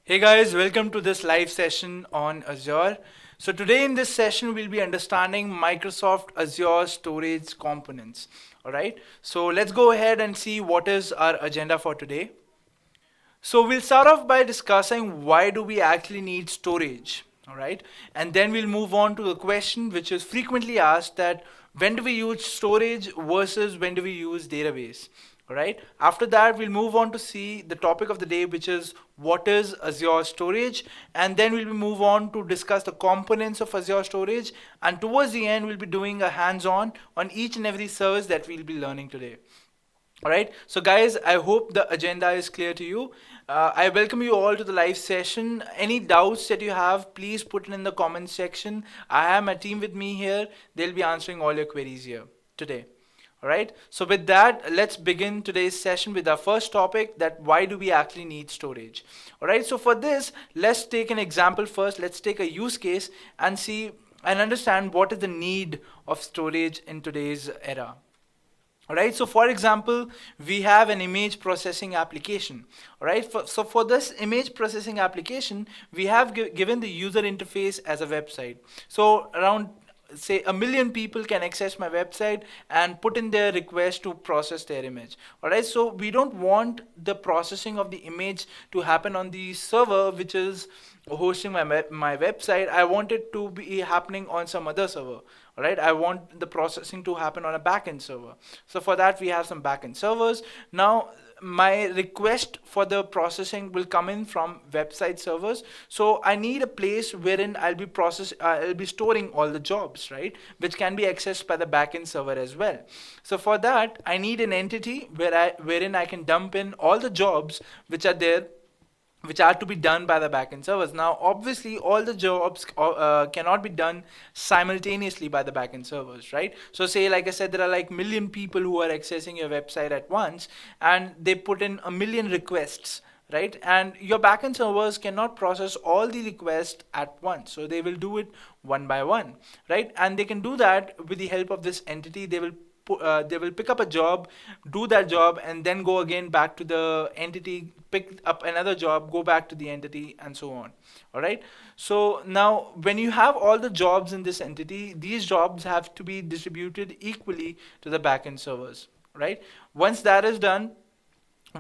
Hey guys, welcome to this live session on Azure. So today in this session, we'll be understanding Microsoft Azure Storage components. All right, so let's go ahead and see what is our agenda for today. So we'll start off by discussing why do we actually need storage, all right? And then we'll move on to the question which is frequently asked, that when do we use storage versus when do we use database, all right? After that, we'll move on to see the topic of the day, which is what is Azure Storage, and then we'll move on to discuss the components of Azure Storage, and towards the end, we'll be doing a hands-on on each and every service that we'll be learning today. All right, so guys, I hope the agenda is clear to you. I welcome you all to the live session. Any doubts that you have, please put it in the comment section. I have my team with me here. They'll be answering all your queries here today. All right, so with that, let's begin today's session with our first topic, that why do we actually need storage? All right, so for this, let's take an example first. Let's take a use case and see and understand what is the need of storage in today's era. Alright, so for example, we have an image processing application. Alright, so for this image processing application, we have given the user interface as a website. So around say 1 million people can access my website and put in their request to process their image. Alright, so we don't want the processing of the image to happen on the server which is hosting my website. I want it to be happening on some other server. All right, I want the processing to happen on a backend server. So for that, we have some backend servers. Now, my request for the processing will come in from website servers. So I need a place wherein I'll be storing all the jobs, right? Which can be accessed by the backend server as well. So for that, I need an entity wherein I can dump in all the jobs which are there, which are to be done by the backend servers. Now, obviously, all the jobs cannot be done simultaneously by the backend servers, right? So, say, like I said, there are like 1 million people who are accessing your website at once, and they put in 1 million requests, right? And your backend servers cannot process all the requests at once, so they will do it one by one, right? And they can do that with the help of this entity. They will pick up a job, do that job, and then go again back to the entity, pick up another job, go back to the entity, and so on. All right. So now, when you have all the jobs in this entity, these jobs have to be distributed equally to the backend servers. Right. Once that is done,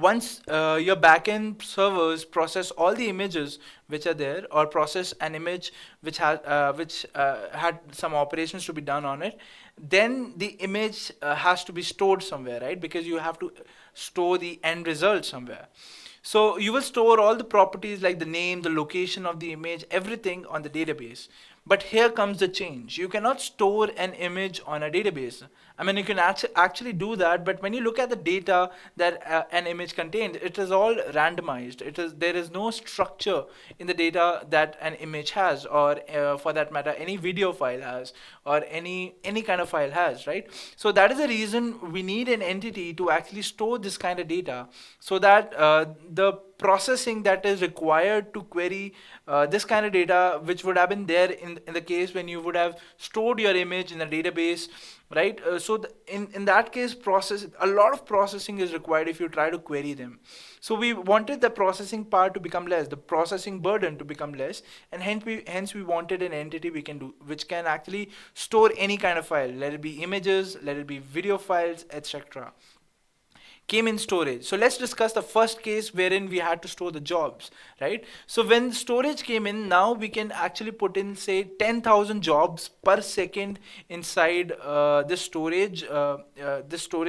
once your backend servers process all the images which are there, or process an image which had some operations to be done on it, then the image has to be stored somewhere, right? Because you have to store the end result somewhere. So you will store all the properties like the name, the location of the image, everything on the database. But here comes the change. You cannot store an image on a database. I mean, you can actually do that, but when you look at the data that an image contains, it is all randomized. There is no structure in the data that an image has, or for that matter, any video file has, or any kind of file has, right? So that is the reason we need an entity to actually store this kind of data, so that the processing that is required to query this kind of data, which would have been there in the case when you would have stored your image in a database, right? In that case, a lot of processing is required if you try to query them. So we wanted the processing part to become less, the processing burden to become less, and hence we wanted an entity which can actually store any kind of file, let it be images, let it be video files, etc. Came in storage. So let's discuss the first case wherein we had to store the jobs, right? So when storage came in, now we can actually put in, say, 10,000 jobs per second inside this storage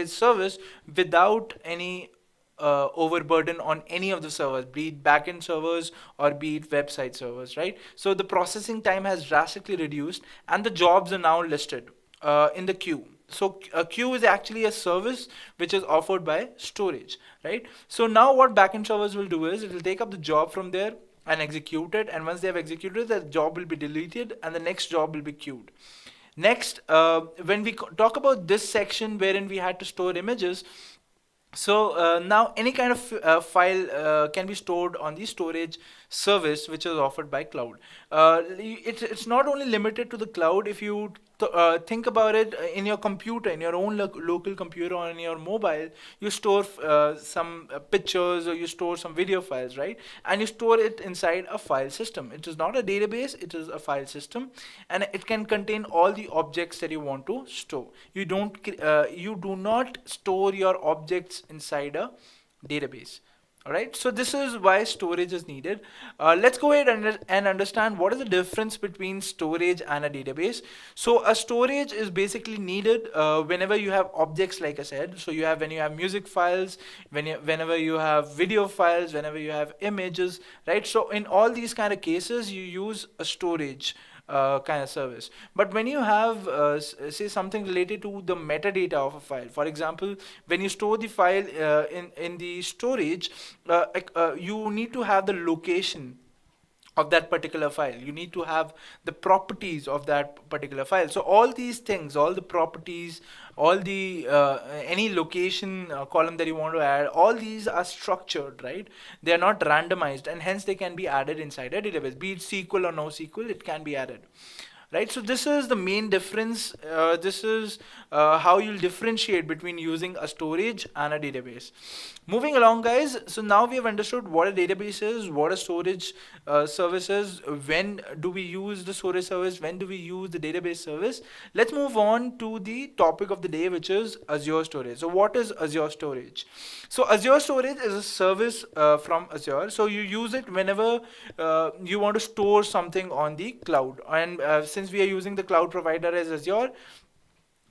service without any overburden on any of the servers, be it backend servers or be it website servers, right? So the processing time has drastically reduced, and the jobs are now listed in the queue. So a queue is actually a service which is offered by storage, right? So now what backend servers will do is it will take up the job from there and execute it, and once they have executed, the job will be deleted and the next job will be queued. Next, when we talk about this section wherein we had to store images, so now any kind of file can be stored on the storage service which is offered by cloud. It's not only limited to the cloud. If you think about it, in your computer, in your own local computer, or in your mobile, you store some pictures, or you store some video files, right? And you store it inside a file system. It is not a database, it is a file system, and it can contain all the objects that you want to store. You do not store your objects inside a database. All right, so this is why storage is needed. Let's go ahead and understand what is the difference between storage and a database. So a storage is basically needed whenever you have objects, like I said. So when you have music files, whenever you have video files, whenever you have images, right? So in all these kind of cases, you use a storage kind of service. But when you have say something related to the metadata of a file, for example, when you store the file in the storage, you need to have the location of that particular file. You need to have the properties of that particular file. So all these things, all the properties, all the any location column that you want to add, all these are structured, right? They are not randomized, and hence they can be added inside a database. Be it SQL or NoSQL, it can be added. Right, so this is the main difference. This is how you'll differentiate between using a storage and a database. Moving along, guys, so now we have understood what a database is, what a storage service is, when do we use the storage service, when do we use the database service. Let's move on to the topic of the day, which is Azure Storage. So what is Azure Storage? So Azure Storage is a service from Azure. So you use it whenever you want to store something on the cloud. And since we are using the cloud provider as Azure,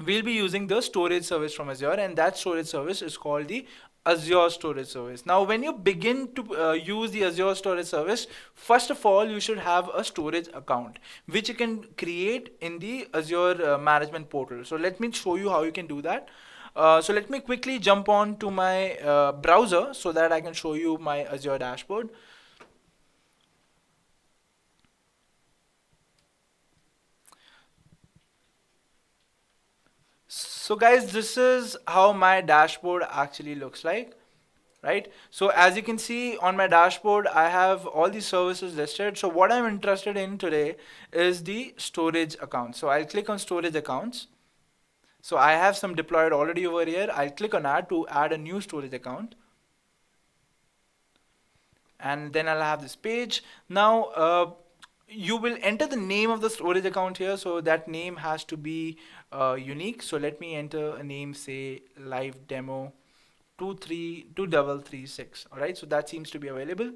we'll be using the storage service from Azure, and that storage service is called the Azure Storage Service. Now, when you begin to use the Azure Storage Service, first of all, you should have a storage account, which you can create in the Azure management portal. So let me show you how you can do that. So let me quickly jump on to my browser so that I can show you my Azure dashboard. So guys, this is how my dashboard actually looks like, right? So as you can see on my dashboard, I have all these services listed. So what I'm interested in today is the storage account. So I'll click on storage accounts. So I have some deployed already over here. I'll click on add to add a new storage account. And then I'll have this page. Now, you will enter the name of the storage account here, so that name has to be unique. So let me enter a name, say live demo 232336. All right, so that seems to be available.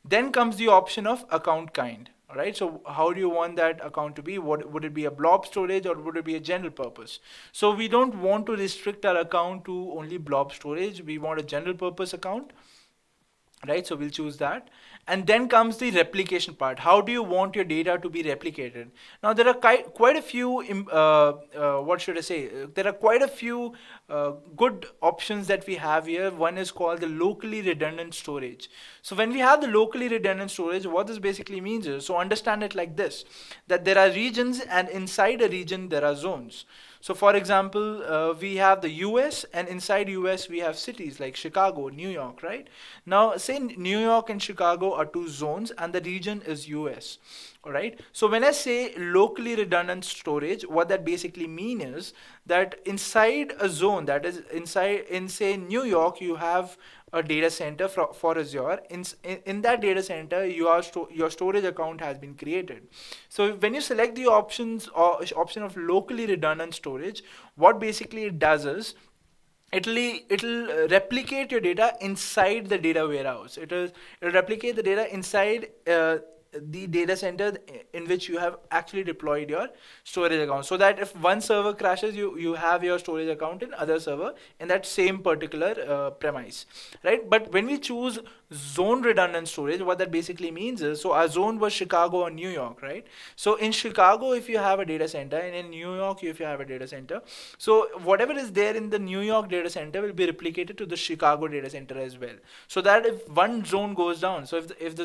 Then comes the option of account kind. All right, so how do you want that account to be? What would it be, a blob storage or would it be a general purpose? So we don't want to restrict our account to only blob storage. We want a general purpose account. Right, so we'll choose that. And then comes the replication part. How do you want your data to be replicated? Now there are quite a few what should I say, there are quite a few good options that we have here. One is called the locally redundant storage. So when we have the locally redundant storage, what this basically means is, so understand it like this, that there are regions, and inside a region there are zones. So for example, we have the US, and inside US we have cities like Chicago, New York, right? Now say New York and Chicago are two zones and the region is US. All right. So when I say locally redundant storage, what that basically means is that inside a zone, that is in say New York, you have a data center for Azure. In that data center, your storage account has been created. So when you select the option of locally redundant storage, what basically it does is it'll replicate your data inside the data warehouse. It'll replicate the data inside the data center in which you have actually deployed your storage account, so that if one server crashes, you have your storage account in other server in that same particular premise, right? But when we choose zone redundant storage, what that basically means is, so our zone was Chicago or New York, right? So in Chicago, if you have a data center, and in New York, if you have a data center, so whatever is there in the New York data center will be replicated to the Chicago data center as well, so that if one zone goes down, so if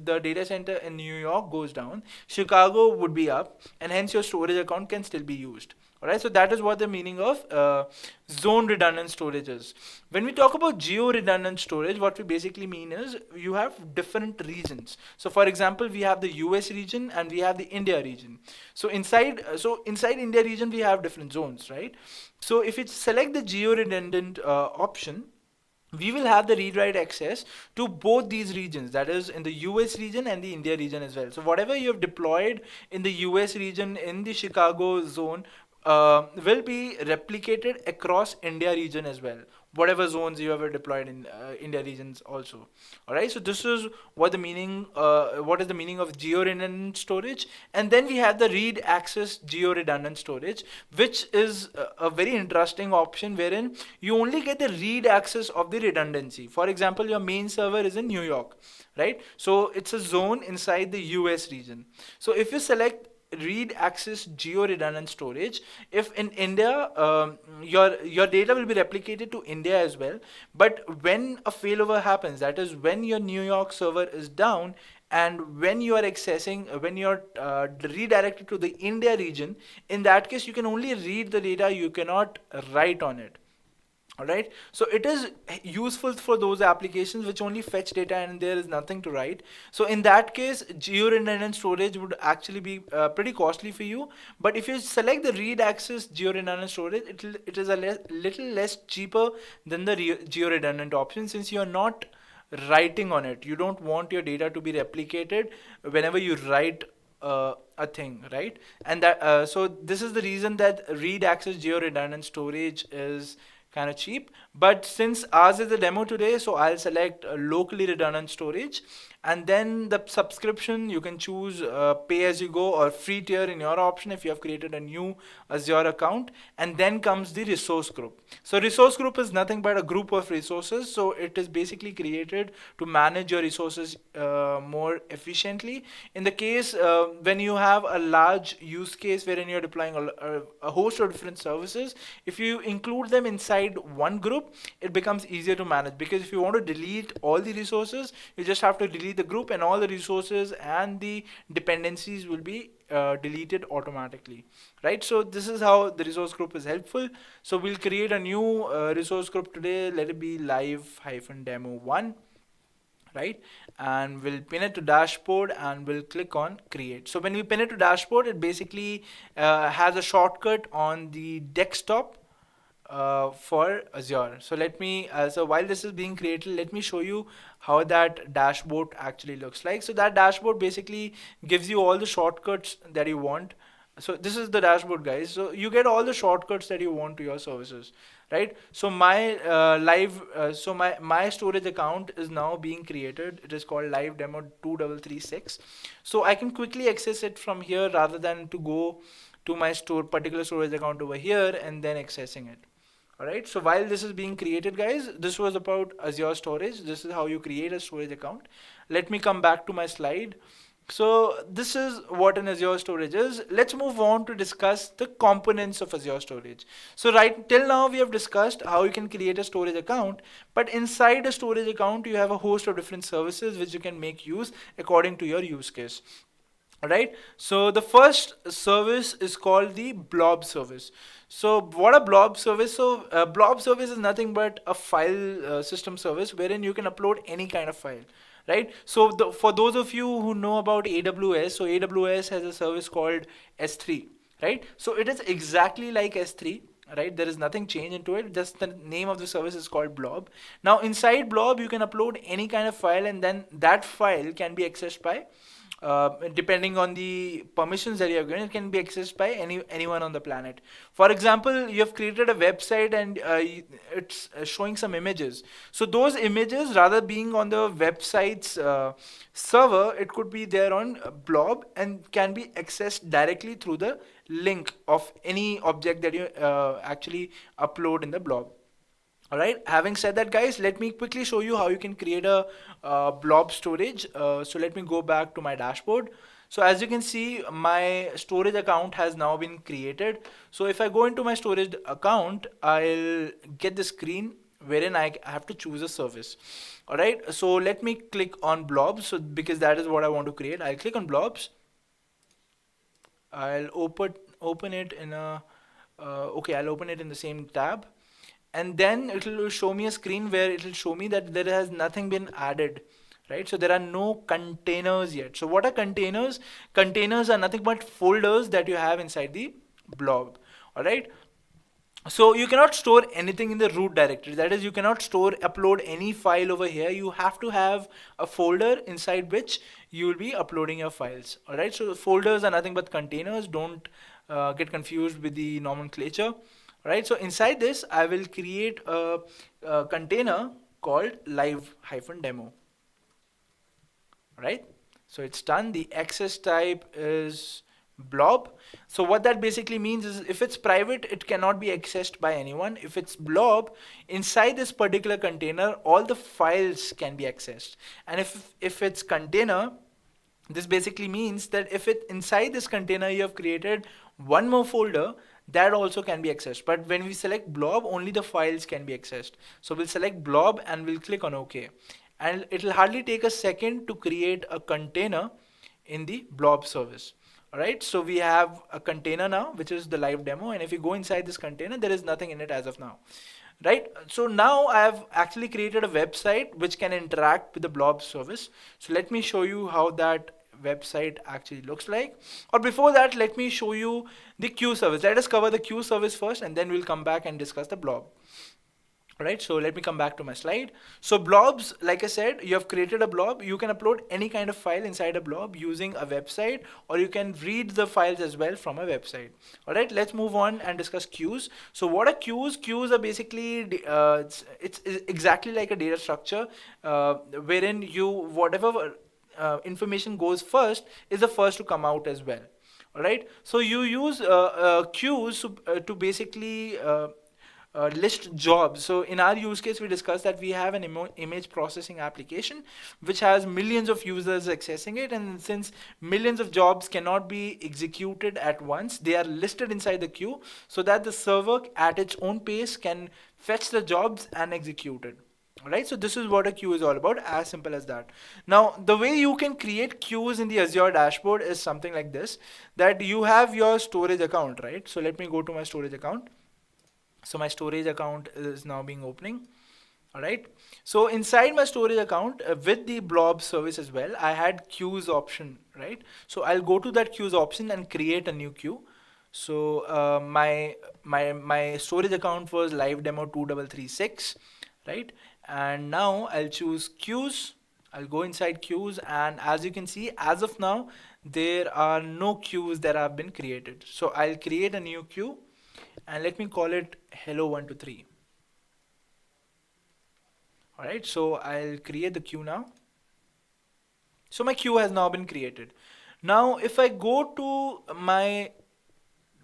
the data center in New York goes down, Chicago would be up, and hence your storage account can still be used. Alright, so that is what the meaning of zone redundant storage is. When we talk about geo redundant storage, what we basically mean is you have different regions. So for example, we have the US region and we have the India region. So inside India region, we have different zones, right? So if you select the geo redundant option, we will have the read-write access to both these regions, that is in the US region and the India region as well. So whatever you have deployed in the US region in the Chicago zone will be replicated across India region as well, whatever zones you have deployed in India regions also. All right, so this is what what is the meaning of geo redundant storage. And then we have the read access geo redundant storage, which is a very interesting option wherein you only get the read access of the redundancy. For example, your main server is in New York, right? So it's a zone inside the US region. So if you select read access geo redundant storage, if in India your data will be replicated to India as well, but when a failover happens, that is when your New York server is down and when you are accessing, when you're redirected to the India region, in that case you can only read the data, you cannot write on it. Alright, so it is useful for those applications which only fetch data and there is nothing to write. So in that case, geo-redundant storage would actually be pretty costly for you. But if you select the read access geo-redundant storage, it is a little less cheaper than the geo-redundant option, since you are not writing on it. You don't want your data to be replicated whenever you write a thing, right? And that so this is the reason that read access geo-redundant storage is kind of cheap. But since ours is a demo today, so I'll select locally redundant storage, and then the subscription you can choose pay as you go or free tier in your option if you have created a new Azure account. And then comes the resource group. So resource group is nothing but a group of resources, so it is basically created to manage your resources more efficiently. In the case when you have a large use case wherein you're deploying a host of different services, if you include them inside one group, it becomes easier to manage, because if you want to delete all the resources, you just have to delete the group and all the resources and the dependencies will be deleted automatically, right? So this is how the resource group is helpful. So we'll create a new resource group today. Let it be live-demo1, right? And we'll pin it to dashboard and we'll click on create. So when we pin it to dashboard, it basically has a shortcut on the desktop for Azure. So let me, so while this is being created, let me show you how that dashboard actually looks like. So that dashboard basically gives you all the shortcuts that you want. So this is the dashboard, guys. So you get all the shortcuts that you want to your services, right? So my my storage account is now being created. It is called live demo 2336. So I can quickly access it from here rather than to go to my particular storage account over here and then accessing it. Alright, so while this is being created, guys, this was about Azure Storage. This is how you create a storage account. Let me come back to my slide. So this is what an Azure Storage is. Let's move on to discuss the components of Azure Storage. So right till now we have discussed how you can create a storage account, but inside a storage account you have a host of different services which you can make use according to your use case. Alright, so the first service is called the Blob Service. So what a Blob Service? So Blob Service is nothing but a file system service wherein you can upload any kind of file, right? So for those of you who know about AWS, so AWS has a service called S3, right? So it is exactly like S3. Right, there is nothing changed into it, just the name of the service is called Blob. Now inside Blob you can upload any kind of file, and then that file can be accessed by depending on the permissions that you have given, it can be accessed by anyone on the planet. For example, you have created a website and it's showing some images. So those images, rather being on the website's server, it could be there on Blob and can be accessed directly through the link of any object that you actually upload in the Blob. Alright, having said that, guys, let me quickly show you how you can create a blob storage. So let me go back to my dashboard. So as you can see, my storage account has now been created. So if I go into my storage account, I'll get the screen wherein I have to choose a service. All right, so let me click on Blobs. So because that is what I want to create, I'll click on Blobs. I'll open it in a okay, I'll open it in the same tab, and then it will show me a screen where it will show me that there has nothing been added, right? So there are no containers yet. So what are containers? Containers are nothing but folders that you have inside the blob. All right, so you cannot store anything in the root directory. That is, you cannot upload any file over here. You have to have a folder inside which you will be uploading your files. All right, so folders are nothing but containers. Don't get confused with the nomenclature. All right, so inside this I will create a container called live-demo. Right, so it's done. The access type is blob. So what that basically means is, if it's private, it cannot be accessed by anyone. If it's blob, inside this particular container, all the files can be accessed. And if it's container, this basically means that if it inside this container you have created one more folder, that also can be accessed. But when we select blob, only the files can be accessed. So we'll select blob and we'll click on OK. And it will hardly take a second to create a container in the blob service. All right, so we have a container now, which is the live demo. And if you go inside this container, there is nothing in it as of now. Right, so now I have actually created a website which can interact with the blob service. So let me show you how that website actually looks like. Or before that, let me show you the queue service. Let us cover the queue service first, and then we'll come back and discuss the blob. Right, so let me come back to my slide. So blobs, like I said, you have created a blob. You can upload any kind of file inside a blob using a website, or you can read the files as well from a website. All right, let's move on and discuss queues. So what are queues? Queues are basically it's exactly like a data structure wherein whatever information goes first is the first to come out as well. All right, so you use queues to basically list jobs. So in our use case, we discussed that we have an image processing application which has millions of users accessing it, and since millions of jobs cannot be executed at once, they are listed inside the queue so that the server at its own pace can fetch the jobs and execute it. Alright, so this is what a queue is all about, as simple as that. Now, the way you can create queues in the Azure dashboard is something like this, that you have your storage account, right? So let me go to my storage account. So my storage account is now being opening. All right, so inside my storage account with the blob service as well, I had queues option, right? So I'll go to that queues option and create a new queue. So my storage account was live demo 2336, right? And now I'll choose queues. I'll go inside queues, and as you can see, as of now, there are no queues that have been created. So I'll create a new queue, and let me call it hello123. All right, so I'll create the queue now. So my queue has now been created. Now, if I go to my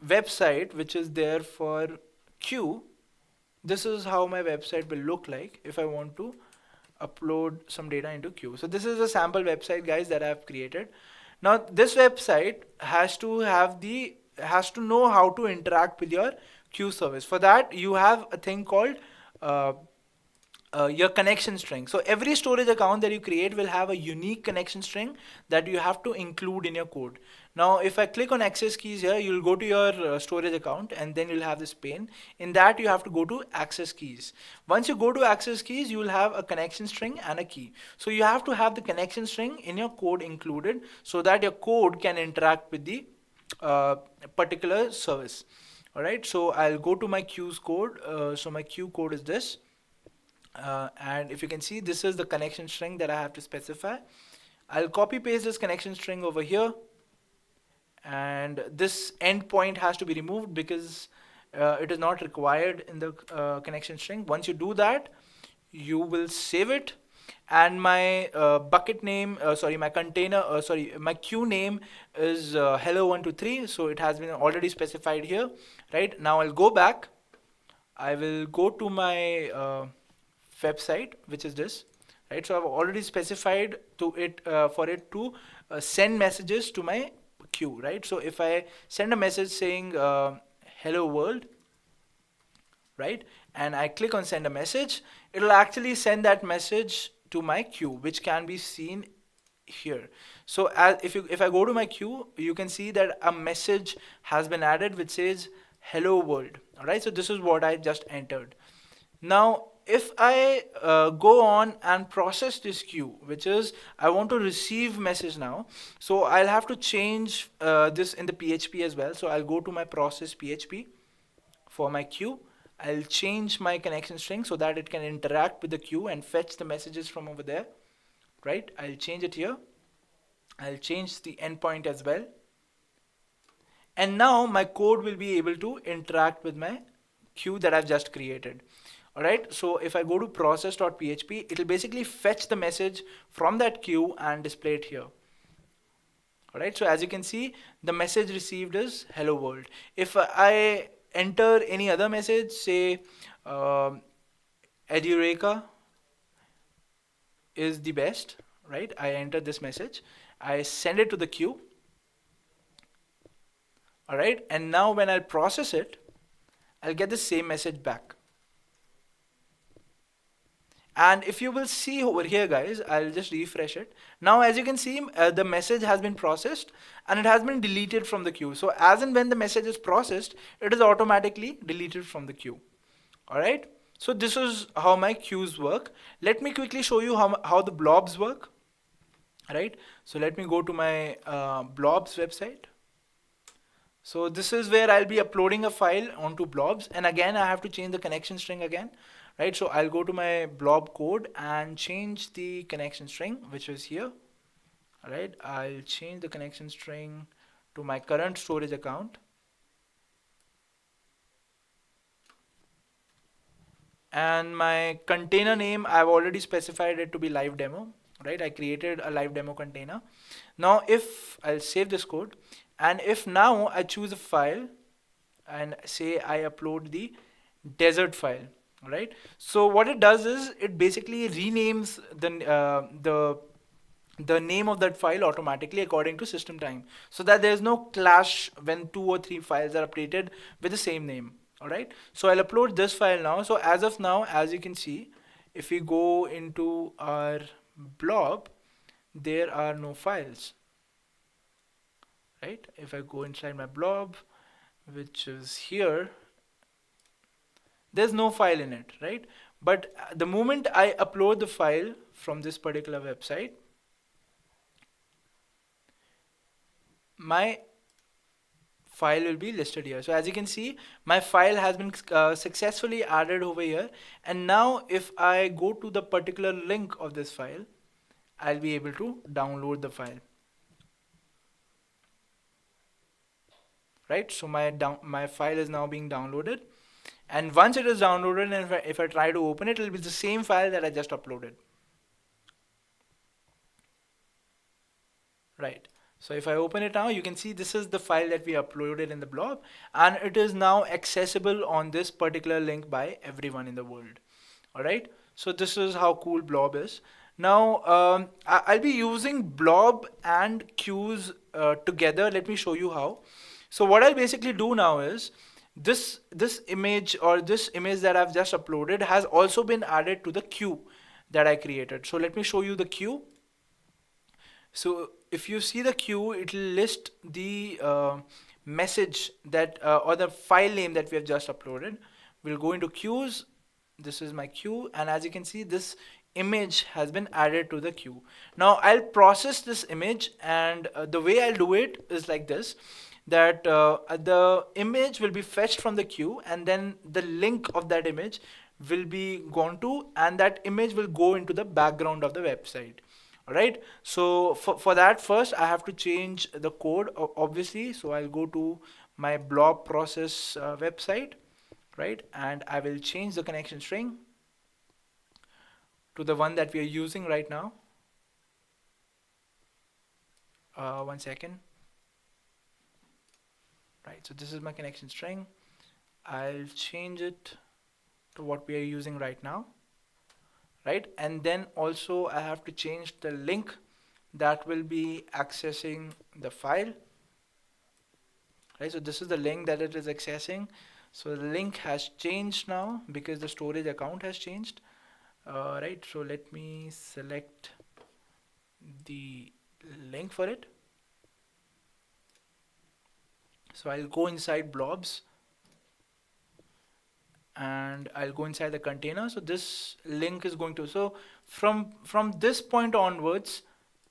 website, which is there for queue, this is how my website will look like if I want to upload some data into queue. So this is a sample website, guys, that I have created. Now, this website has to know how to interact with your queue service. For that, you have a thing called your connection string. So every storage account that you create will have a unique connection string that you have to include in your code. Now, if I click on access keys here, you'll go to your storage account, and then you'll have this pane. In that, you have to go to access keys. Once you go to access keys, you will have a connection string and a key. So you have to have the connection string in your code included so that your code can interact with the particular service. All right, so I'll go to my queues code. So my queue code is this. And if you can see, this is the connection string that I have to specify. I'll copy paste this connection string over here, and this endpoint has to be removed because it is not required in the connection string. Once you do that, you will save it, and my bucket name, my container, my queue name is hello123. So it has been already specified here. Right now, I'll go back. I will go to my website, which is this, right? So I've already specified to it for it to send messages to my queue, right? So if I send a message saying hello world, right, and I click on send a message, it'll actually send that message to my queue, which can be seen here. So if I go to my queue, you can see that a message has been added which says hello world. All right, so this is what I just entered. Now if I go on and process this queue, which is I want to receive message now, so I'll have to change this in the PHP as well. So I'll go to my process PHP for my queue. I'll change my connection string so that it can interact with the queue and fetch the messages from over there. Right, I'll change it here. I'll change the endpoint as well. And now my code will be able to interact with my queue that I've just created. Alright, so if I go to process.php, it'll basically fetch the message from that queue and display it here. Alright, so as you can see, the message received is hello world. If I enter any other message, say Edureka is the best, right? I enter this message, I send it to the queue. Alright, and now when I process it, I'll get the same message back. And if you will see over here, guys, I'll just refresh it. Now as you can see, the message has been processed and it has been deleted from the queue. So as and when the message is processed, it is automatically deleted from the queue. Alright, so this is how my queues work. Let me quickly show you how the blobs work. Alright, so let me go to my blobs website. So this is where I'll be uploading a file onto blobs, and again I have to change the connection string again, right? So I'll go to my blob code and change the connection string, which is here. All right, I'll change the connection string to my current storage account, and my container name I've already specified it to be live demo. Right, I created a live demo container. Now if I'll save this code, and if now I choose a file and say I upload the desert file, right? So what it does is it basically renames the name of that file automatically according to system time, so that there's no clash when 2 or 3 files are updated with the same name. All right, so I'll upload this file now. So as of now, as you can see, if we go into our blob, there are no files. Right, if I go inside my blob, which is here, there's no file in it, right? But the moment I upload the file from this particular website, my file will be listed here. So as you can see, my file has been successfully added over here, and now if I go to the particular link of this file, I'll be able to download the file. Right, so my file is now being downloaded, and once it is downloaded, and if I try to open it, it will be the same file that I just uploaded. Right, so if I open it now, you can see this is the file that we uploaded in the blob, and it is now accessible on this particular link by everyone in the world. Alright, so this is how cool blob is. Now I'll be using blob and queues together. Let me show you how. So what I'll basically do now is this image, or this image that I've just uploaded, has also been added to the queue that I created. So let me show you the queue. So if you see the queue, it will list the message that or the file name that we have just uploaded. We'll go into queues. This is my queue, and as you can see, this image has been added to the queue. Now I'll process this image, and the way I'll do it is like this, that the image will be fetched from the queue, and then the link of that image will be gone to, and that image will go into the background of the website. Alright, so for that, first I have to change the code, obviously. So I'll go to my blob process website, right, and I will change the connection string to the one that we are using right now. One second. Right, so this is my connection string. I'll change it to what we are using right now. Right, and then also I have to change the link that will be accessing the file. Right, so this is the link that it is accessing. So the link has changed now because the storage account has changed. Right, so let me select the link for it. So I'll go inside Blobs and I'll go inside the container. So this link is going to, so from this point onwards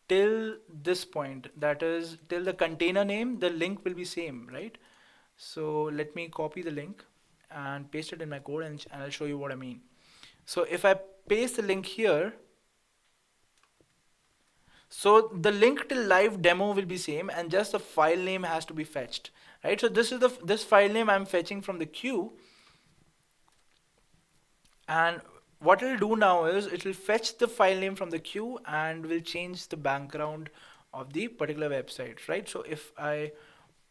till this point, that is till the container name, the link will be same, right? So let me copy the link and paste it in my code, and I'll show you what I mean. So if I paste the link here, so the link till live demo will be same, and just the file name has to be fetched, right? So this is this file name I'm fetching from the queue, and what it'll do now is it will fetch the file name from the queue and will change the background of the particular website, right? So if I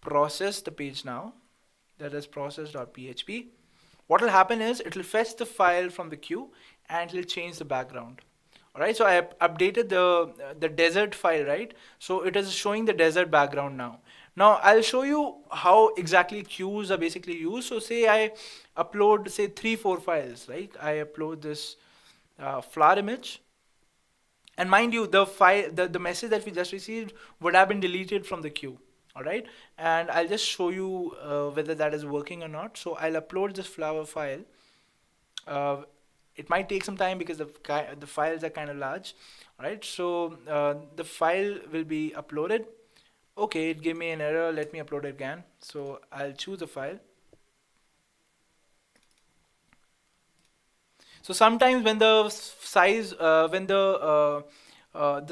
process the page now, that is process.php, what will happen is it will fetch the file from the queue and it will change the background. Alright, so I updated the desert file, right? So it is showing the desert background now. Now I'll show you how exactly queues are basically used. So say I upload say 3-4 files, right? I upload this flower image, and mind you, the file, the message that we just received would have been deleted from the queue. All right, and I'll just show you whether that is working or not. So I'll upload this flower file. It might take some time because the files are kind of large. All right, so the file will be uploaded. Okay, it gave me an error. Let me upload it again. So I'll choose a file. So sometimes when the size the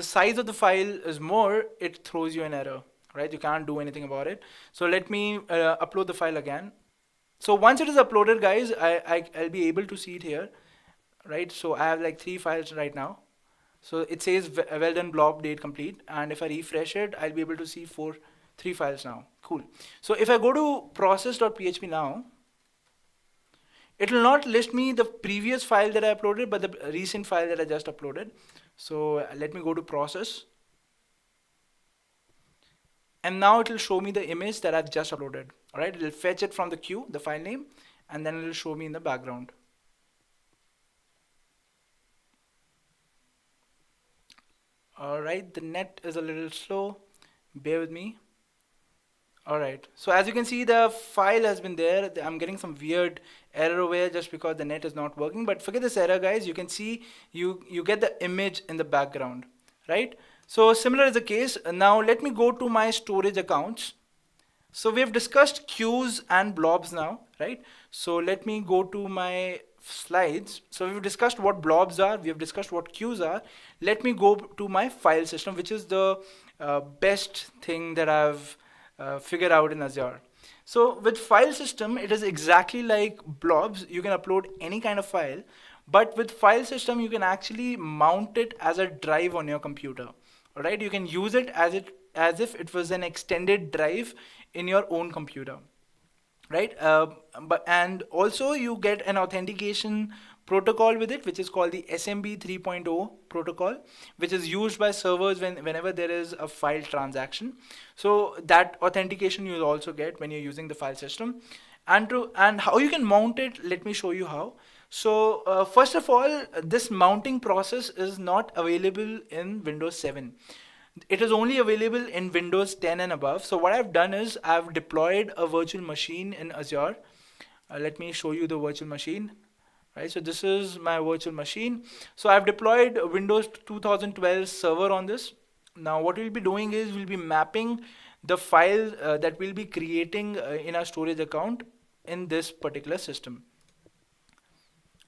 size of the file is more, it throws you an error, right? You can't do anything about it. So let me upload the file again. So once it is uploaded, guys, I'll be able to see it here, right? So I have like 3 files right now. So it says well done blob date complete, and if I refresh it, I'll be able to see 3 files now. Cool. So if I go to process.php now, it will not list me the previous file that I uploaded, but the recent file that I just uploaded. So let me go to process. And now it will show me the image that I've just uploaded. All right, it will fetch it from the queue, the file name, and then it will show me in the background. All right, the net is a little slow. Bear with me. All right, so as you can see, the file has been there. I'm getting some weird error over here just because the net is not working, but forget this error, guys. You can see you get the image in the background, right? So similar is the case. Now let me go to my storage accounts. So we have discussed queues and blobs now, right? So let me go to my slides. So we've discussed what blobs are, we have discussed what queues are. Let me go to my file system, which is the best thing that I've figured out in Azure. So with file system, it is exactly like blobs. You can upload any kind of file, but with file system, you can actually mount it as a drive on your computer. All right, you can use it as if it was an extended drive in your own computer, right? And also you get an authentication protocol with it, which is called the SMB 3.0 protocol, which is used by servers whenever there is a file transaction. So that authentication you'll also get when you're using the file system. And how you can mount it, let me show you how. So first of all, this mounting process is not available in Windows 7. It is only available in Windows 10 and above. So what I've done is I've deployed a virtual machine in Azure. Let me show you the virtual machine. Right, so this is my virtual machine. So I've deployed Windows 2012 server on this. Now what we'll be doing is we'll be mapping the file that we'll be creating in our storage account in this particular system.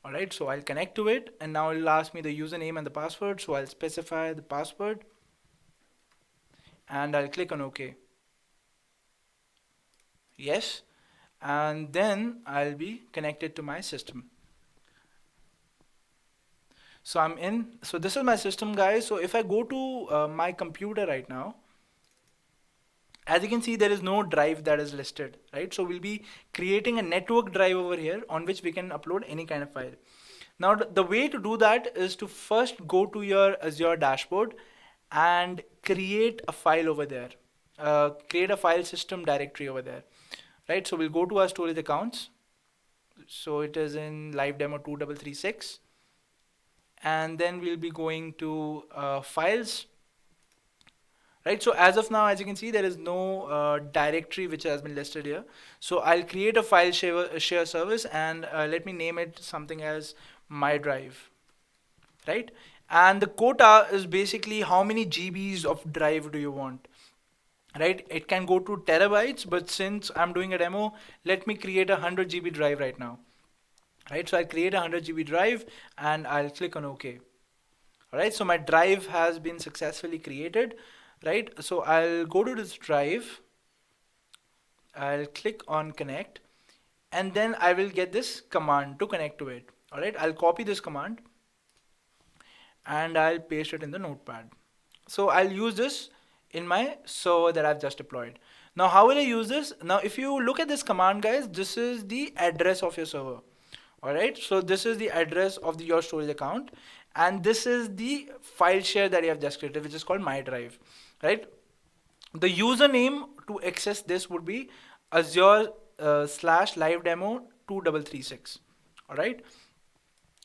All right, so I'll connect to it, and now it'll ask me the username and the password. So I'll specify the password and I'll click on OK. Yes, and then I'll be connected to my system. So I'm in. So this is my system, guys. So if I go to my computer right now, as you can see, there is no drive that is listed, right? So we'll be creating a network drive over here on which we can upload any kind of file. Now the way to do that is to first go to your Azure dashboard and create a file over there. Create a file system directory over there, right? So we'll go to our storage accounts. So it is in live demo 2336. And then we'll be going to files. Right, so as of now, as you can see, there is no directory which has been listed here. So I'll create a file share service, and let me name it something as my drive, right? And the quota is basically how many GBs of drive do you want, right? It can go to terabytes, but since I'm doing a demo, let me create a 100 GB drive right now, right? So I'll create a 100 GB drive and I'll click on OK. All right, so my drive has been successfully created, right? So I'll go to this drive, I'll click on connect, and then I will get this command to connect to it. All right, I'll copy this command and I'll paste it in the notepad. So I'll use this in my server that I've just deployed. Now, how will I use this? Now, if you look at this command, guys, this is the address of your server. All right, so this is the address of your storage account, and this is the file share that you have just created, which is called my drive, right? The username to access this would be Azure slash live demo 2336. All right,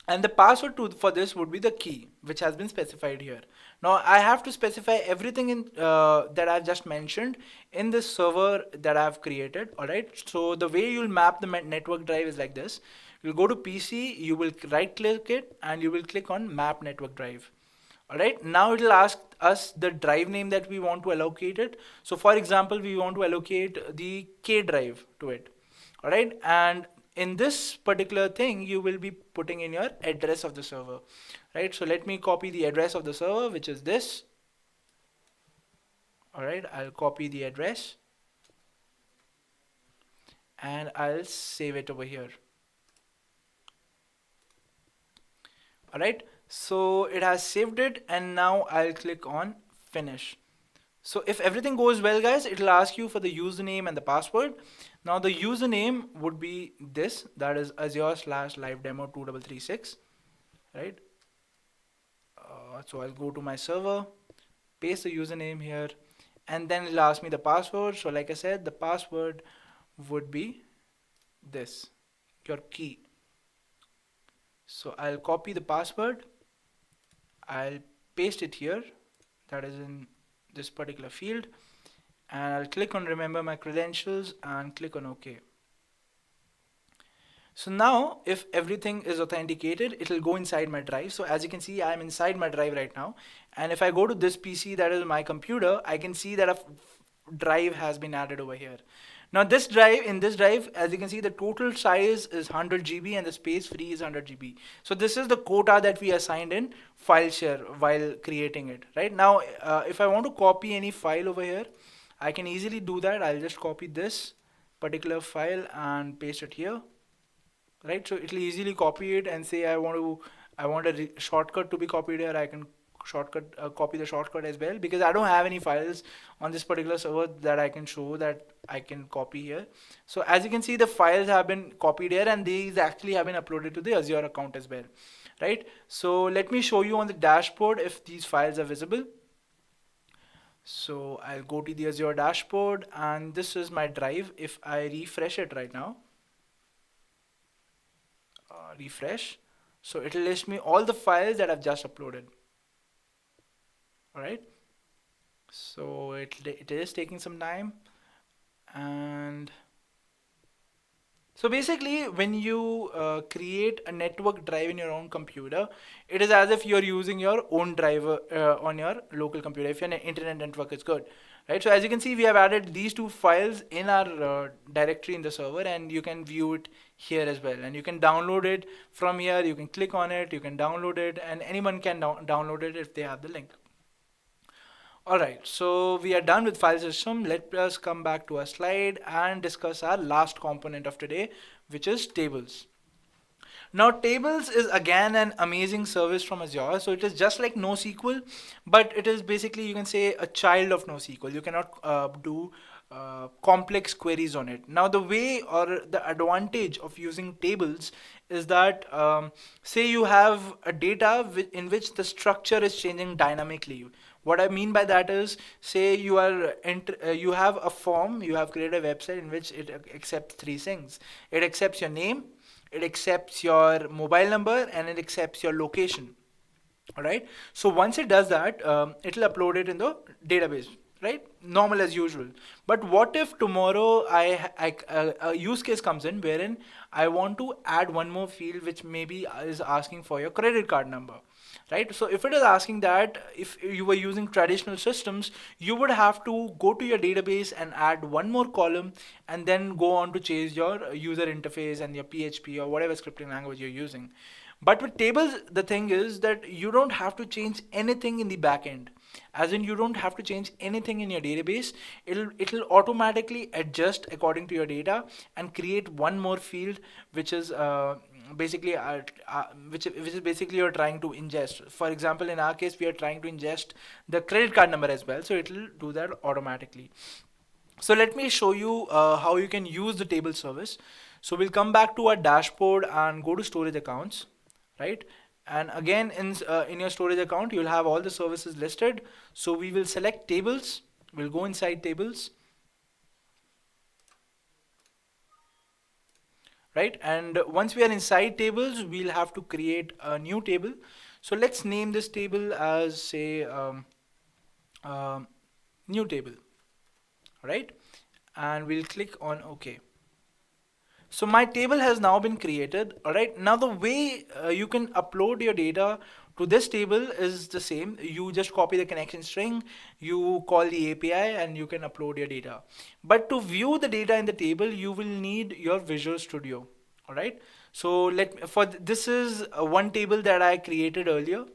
and the password for this would be the key, which has been specified here. Now I have to specify everything in that I've just mentioned in this server that I've created. All right, so the way you'll map the network drive is like this. You'll go to PC, you will right click it, and you will click on map network drive. All right, now it will ask us the drive name that we want to allocate it. So for example, we want to allocate the K drive to it. All right, and in this particular thing, you will be putting in your address of the server, right? So let me copy the address of the server, which is this. All right, I'll copy the address and I'll save it over here. All right, so it has saved it, and now I'll click on finish. So if everything goes well, guys, it'll ask you for the username and the password. Now the username would be this, that is Azure slash live demo 2336, right? So I'll go to my server, paste the username here, and then it'll ask me the password. So like I said, the password would be this, your key. So I'll copy the password, I'll paste it here, that is in this particular field, and I'll click on remember my credentials and click on OK. So now if everything is authenticated, it'll go inside my drive. So as you can see, I'm inside my drive right now, and if I go to this PC, that is my computer, I can see that a drive has been added over here. Now this drive, in this drive, as you can see, the total size is 100 GB and the space free is 100 GB. So this is the quota that we assigned in file share while creating it, right? Now if I want to copy any file over here, I can easily do that. I'll just copy this particular file and paste it here, right? So it'll easily copy it and say I want a shortcut to be copied here. I can copy the shortcut as well, because I don't have any files on this particular server that I can show that I can copy here. So as you can see, the files have been copied here, and these actually have been uploaded to the Azure account as well, right? So let me show you on the dashboard if these files are visible. So I'll go to the Azure dashboard, and this is my drive. If I refresh it right now, refresh, so it'll list me all the files that I've just uploaded. All right, so it is taking some time. And so basically, when you create a network drive in your own computer, it is as if you're using your own driver on your local computer if your internet network is good, right? So as you can see, we have added these two files in our directory in the server, and you can view it here as well, and you can download it from here. You can click on it, you can download it, and anyone can download it if they have the link. Alright, so we are done with file system. Let us come back to our slide and discuss our last component of today, which is tables. Now tables is again an amazing service from Azure. So it is just like NoSQL, but it is basically, you can say, a child of NoSQL. You cannot do complex queries on it. Now the way or the advantage of using tables is that say you have a data in which the structure is changing dynamically. What I mean by that is, say you are you have a form, you have created a website in which it accepts three things. It accepts your name, it accepts your mobile number, and it accepts your location. All right. So once it does that, it'll upload it in the database, right? Normal as usual. But what if tomorrow a use case comes in wherein I want to add one more field which maybe is asking for your credit card number, right? So if it is asking that, if you were using traditional systems, you would have to go to your database and add one more column, and then go on to change your user interface and your PHP or whatever scripting language you're using. But with tables, the thing is that you don't have to change anything in the backend. As in, you don't have to change anything in your database. It'll automatically adjust according to your data and create one more field, which is basically which is basically you're trying to ingest. For example, in our case, we are trying to ingest the credit card number as well, so it'll do that automatically. So let me show you how you can use the table service. So we'll come back to our dashboard and go to storage accounts, right? And again, in your storage account, you'll have all the services listed. So we will select tables. We'll go inside tables, right? And once we are inside tables, we'll have to create a new table. So let's name this table as, say, new table, right? And we'll click on OK. So my table has now been created. All right. Now the way you can upload your data to this table is the same. You just copy the connection string, you call the API, and you can upload your data. But to view the data in the table, you will need your Visual Studio. All right. So this is one table that I created earlier.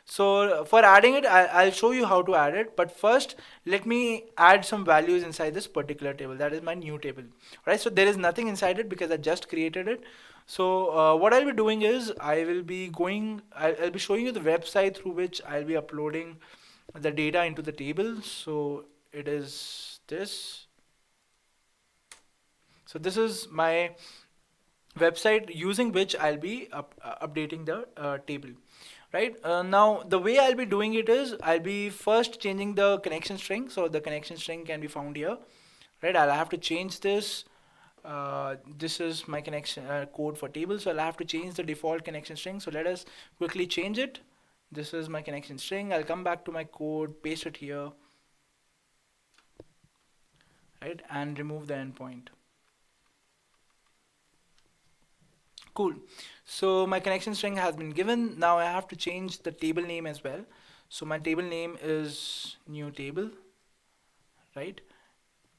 So for adding it, I'll show you how to add it. But first, let me add some values inside this particular table. That is my new table. Right? So there is nothing inside it because I just created it. So what I'll be doing is I'll be showing you the website through which I'll be uploading the data into the table. So it is this. So this is my website using which I'll be updating the table. Right. Now the way I'll be doing it is I'll be first changing the connection string. So the connection string can be found here. Right. I'll have to change this. This is my connection code for table. So I'll have to change the default connection string. So let us quickly change it. This is my connection string. I'll come back to my code, paste it here, right, and remove the endpoint. Cool. So my connection string has been given. Now I have to change the table name as well. So my table name is new table, right?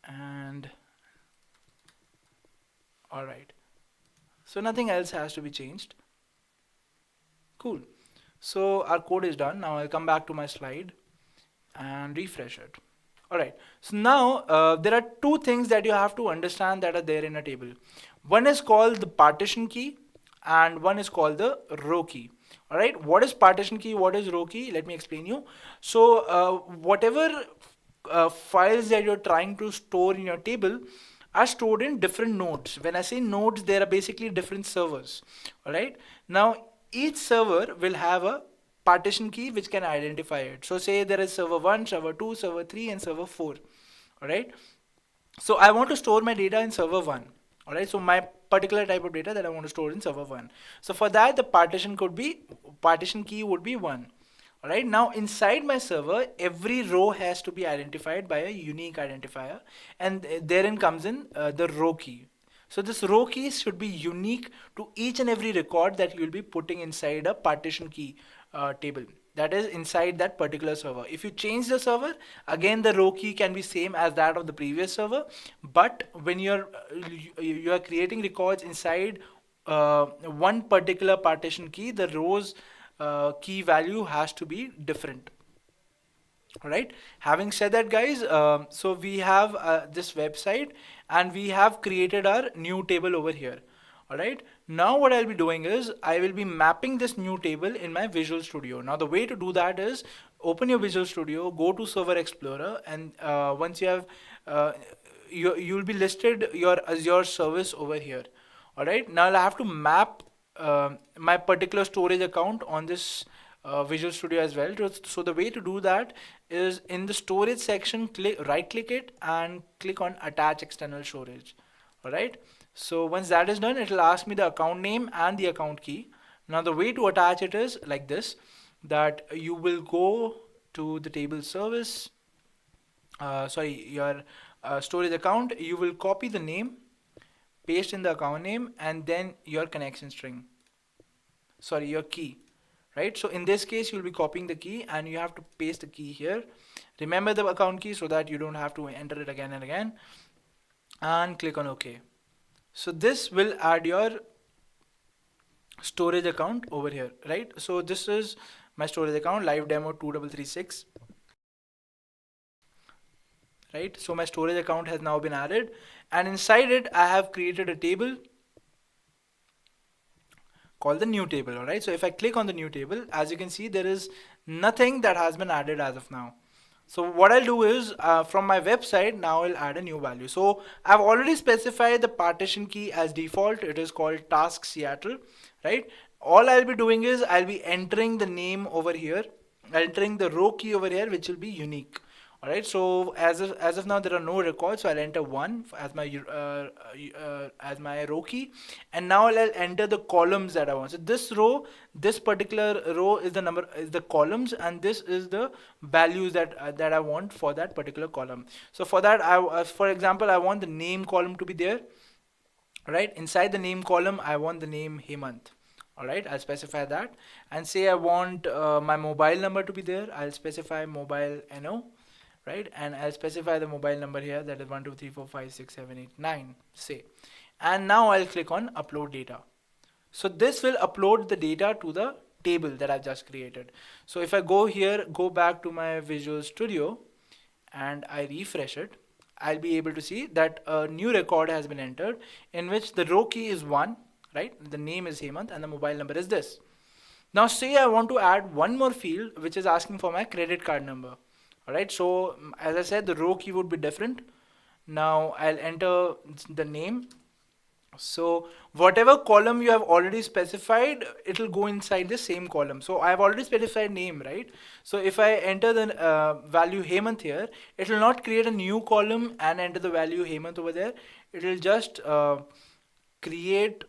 And all right. So nothing else has to be changed. Cool. So our code is done. Now I'll come back to my slide and refresh it. All right. So now there are two things that you have to understand that are there in a table. One is called the partition key, and one is called the row key. All right. What is partition key? What is row key? Let me explain you. So whatever files that you're trying to store in your table are stored in different nodes. When I say nodes, there are basically different servers. All right. Now each server will have a partition key which can identify it. So say there is server 1, server 2, server 3, and server 4. All right. So I want to store my data in server 1. All right. So my particular type of data that I want to store in server 1. So for that, the partition key would be 1. All right. Now inside my server, every row has to be identified by a unique identifier, and therein comes in the row key. So this row key should be unique to each and every record that you will be putting inside a partition key table. That is inside that particular server. If you change the server, again the row key can be same as that of the previous server. But when you are creating records inside one particular partition key, the rows key value has to be different. All right. Having said that, guys, so we have this website, and we have created our new table over here. All right. Now what I'll be doing is I will be mapping this new table in my Visual Studio. Now the way to do that is open your Visual Studio, go to Server Explorer, and once you have, you'll be listed your Azure service over here. All right. Now I'll have to map my particular storage account on this Visual Studio as well. So the way to do that is in the storage section, right click it and click on attach external storage. All right. So once that is done, it will ask me the account name and the account key. Now the way to attach it is like this, that you will go to the table service, your storage account, you will copy the name, paste in the account name, and then your connection string, your key, right? So in this case, you'll be copying the key and you have to paste the key here. Remember the account key so that you don't have to enter it again and again, and click on OK. So this will add your storage account over here, right? So this is my storage account, live demo 2336, right? So my storage account has now been added, and inside it I have created a table called the new table. All right, so if I click on the new table, as you can see, there is nothing that has been added as of now. So what I'll do is from my website, now I'll add a new value. So I've already specified the partition key as default. It is called task Seattle, right? All I'll be doing is I'll be entering the name over here, entering the row key over here, which will be unique. All right, so as of now there are no records, so I'll enter 1 as my row key, and now I'll enter the columns that I want. So this particular row is the columns, and this is the values that I want for that particular column. So for that, for example, I want the name column to be there, right? Inside the name column, I want the name Hemant. All right, I'll specify that, and say I want my mobile number to be there. I'll specify mobile NO. Right, and I'll specify the mobile number here, that is 1 2 3 4 5 6 7 8 9, say, and now I'll click on upload data. So this will upload the data to the table that I've just created. So if I go here, go back to my Visual Studio and I refresh it, I'll be able to see that a new record has been entered in which the row key is 1, right? The name is Hemant and the mobile number is this. Now say I want to add one more field which is asking for my credit card number. Alright, so as I said, the row key would be different. Now I'll enter the name. So whatever column you have already specified, it will go inside the same column. So I have already specified name, right? So if I enter the value Hemant here, it will not create a new column and enter the value Hemant over there. It will just create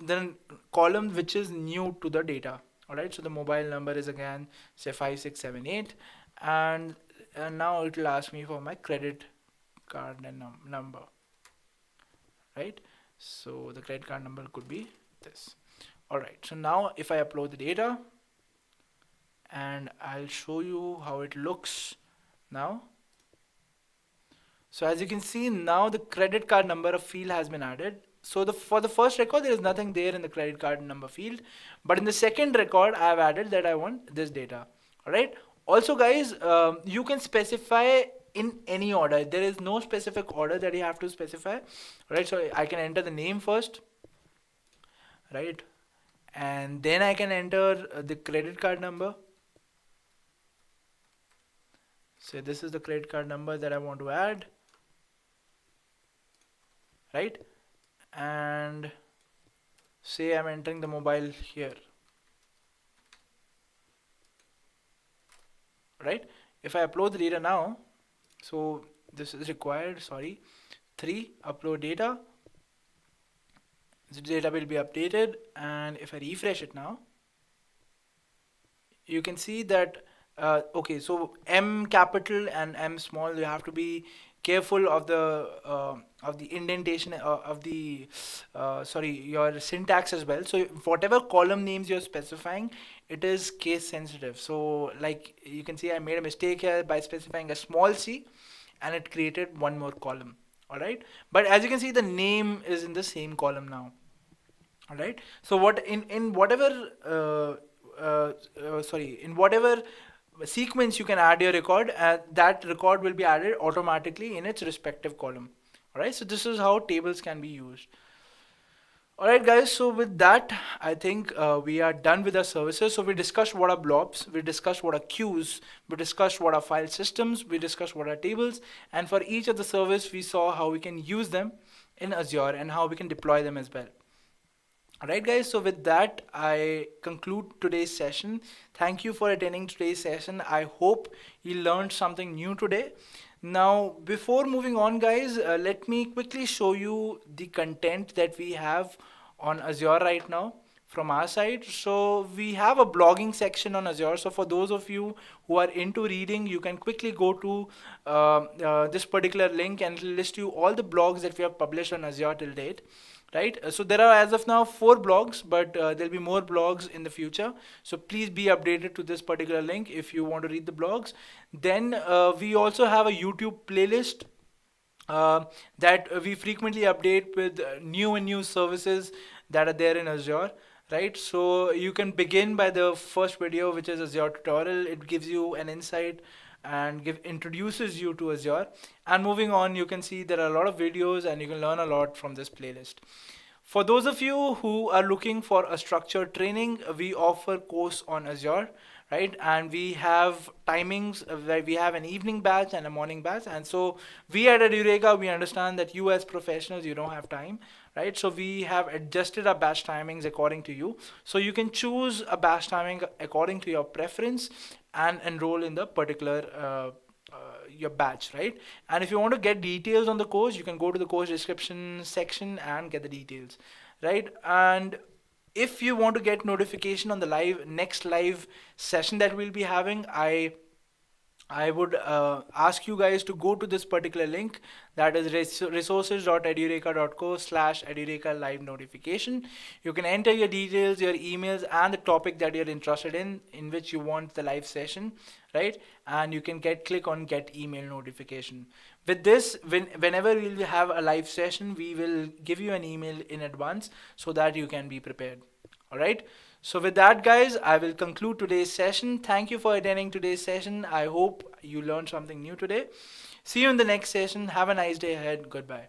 the column which is new to the data. Alright, so the mobile number is again say 5678, and now it will ask me for my credit card number, right? So the credit card number could be this. Alright, so now if I upload the data, and I'll show you how it looks now. So as you can see, now the credit card number of field has been added. So for the first record, there is nothing there in the credit card number field, but in the second record, I have added that I want this data. All right. Also, guys, you can specify in any order. There is no specific order that you have to specify. All right. So I can enter the name first, right, and then I can enter the credit card number. So this is the credit card number that I want to add, right? And say I'm entering the mobile here, right? If I upload the data now, so this is required, 3, upload data. The data will be updated, and if I refresh it now, you can see that okay, so M capital and M small, you have to be careful of the indentation of the your syntax as well. So whatever column names you're specifying, it is case sensitive. So like you can see, I made a mistake here by specifying a small c, and it created one more column. All right, but as you can see, the name is in the same column now. All right, so what in whatever in whatever sequence you can add your record, that record will be added automatically in its respective column. All right, so this is how tables can be used. All right, guys, so with that, I think we are done with our services. So we discussed what are blobs, we discussed what are queues, we discussed what are file systems, we discussed what are tables, and for each of the service we saw how we can use them in Azure and how we can deploy them as well. Alright guys, so with that, I conclude today's session. Thank you for attending today's session. I hope you learned something new today. Now, before moving on, guys, let me quickly show you the content that we have on Azure right now from our side. So we have a blogging section on Azure. So for those of you who are into reading, you can quickly go to this particular link and it'll list you all the blogs that we have published on Azure till date. Right, so there are as of now 4 blogs, but there'll be more blogs in the future. So please be updated to this particular link if you want to read the blogs. Then we also have a YouTube playlist uh, that we frequently update with new services that are there in Azure. Right, so you can begin by the first video, which is Azure tutorial. It gives you an insight and introduces you to Azure. And moving on, you can see there are a lot of videos and you can learn a lot from this playlist. For those of you who are looking for a structured training, we offer course on Azure, right? And we have timings where we have an evening batch and a morning batch. And so we at Edureka, we understand that you as professionals, you don't have time, right? So we have adjusted our batch timings according to you. So you can choose a batch timing according to your preference and enroll in the particular your batch, right? And if you want to get details on the course, you can go to the course description section and get the details, right? And if you want to get notification on the next live session that we'll be having, I would ask you guys to go to this particular link, that is resources.edureka.co/edureka live notification. You can enter your details, your emails, and the topic that you're interested in which you want the live session, right? And you can click on get email notification. With this, whenever we will have a live session, we will give you an email in advance so that you can be prepared. All right. So with that, guys, I will conclude today's session. Thank you for attending today's session. I hope you learned something new today. See you in the next session. Have a nice day ahead. Goodbye.